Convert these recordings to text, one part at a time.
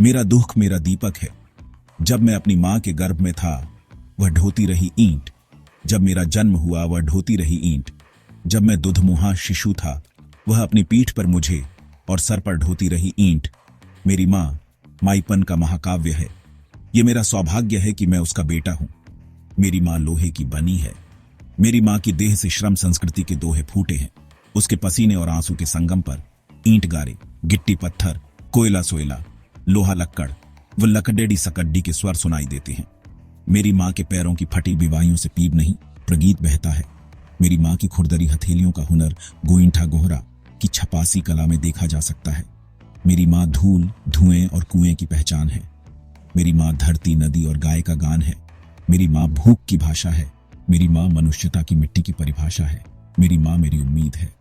मेरा दुख मेरा दीपक है। जब मैं अपनी मां के गर्भ में था वह ढोती रही ईंट। जब मेरा जन्म हुआ वह ढोती रही ईंट। जब मैं दुधमुहा शिशु था वह अपनी पीठ पर मुझे और सर पर ढोती रही ईंट। मेरी मां माईपन का महाकाव्य है। ये मेरा सौभाग्य है कि मैं उसका बेटा हूं। मेरी मां लोहे की बनी है। मेरी मां की देह से श्रम संस्कृति के दोहे फूटे हैं। उसके पसीने और आंसू के संगम पर ईंट गारे, गिट्टी पत्थर, कोयला सोयला, लोहा लक्कड़ व लकडेडी सकड्डी के स्वर सुनाई देते हैं। मेरी मां के पैरों की फटी बिवाइयों से पीप नहीं प्रगीत बहता है। मेरी मां की खुरदरी हथेलियों का हुनर गोइंठा गोहरा की छपासी कला में देखा जा सकता है। मेरी मां धूल, धुएं और कुएं की पहचान है। मेरी मां धरती, नदी और गाय का गान है। मेरी मां भूख की भाषा है। मेरी मां मनुष्यता की मिट्टी की परिभाषा है। मेरी मां मेरी उम्मीद है।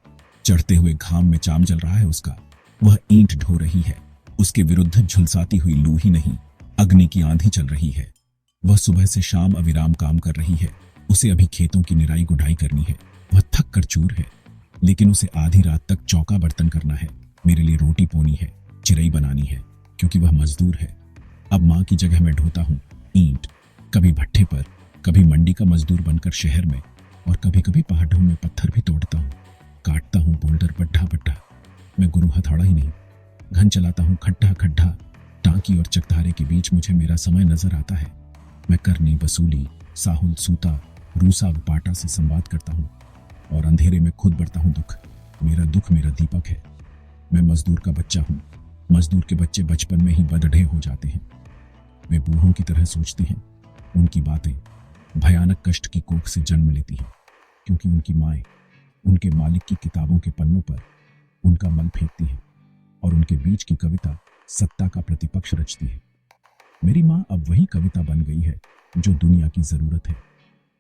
चढ़ते हुए घाम में चाम जल रहा है उसका, वह ईंट ढो रही है। उसके विरुद्ध झुलसाती हुई लू ही नहीं, अग्नि की आंधी चल रही है। वह सुबह से शाम अविराम काम कर रही है। उसे अभी खेतों की निराई गुडाई करनी है। वह थक कर चूर है, लेकिन उसे आधी रात तक चौका बर्तन करना है। मेरे लिए रोटी पोनी है, चिरई बनानी है, क्योंकि वह मजदूर है। अब मां की जगह मैं ढोता हूं ईंट, कभी भट्ठे पर, कभी मंडी का मजदूर बनकर शहर में, और कभी कभी पहाड़ों में पत्थर भी तोड़ता हूं, काटता हूं बोल्डर बड्ढा बड्ढा। मैं गुरु हथौड़ा ही नहीं, घन चलाता हूं खड्डा खड्डा। टांकी और चकधारे के बीच मुझे मेरा समय नजर आता है। मैं करनी, वसूली, साहुल, सूता, रूसा व पाटा से संवाद करता हूं, और अंधेरे में खुद बढ़ता हूं दुख। मेरा दुख मेरा दीपक है। मैं मजदूर का बच्चा हूं। मजदूर के बच्चे बचपन में ही बदढ़े हो जाते हैं। वे बूढ़ों की तरह सोचते हैं। उनकी बातें भयानक कष्ट की कोख से जन्म लेती हैं, क्योंकि उनकी माएं उनके मालिक की किताबों के पन्नों पर उनका मल फेंकती हैं, और उनके बीच की कविता सत्ता का प्रतिपक्ष रचती है। मेरी मां अब वही कविता बन गई है जो दुनिया की जरूरत है।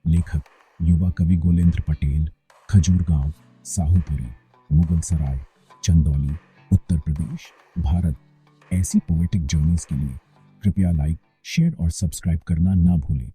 लेखक युवा कवि गोलेंद्र पटेल, खजूर गांव, साहूपुरी, मुगल सराय, चंदौली, उत्तर प्रदेश, भारत। ऐसी पोएटिक जर्नीज के लिए कृपया लाइक, शेयर और सब्सक्राइब करना ना भूलें।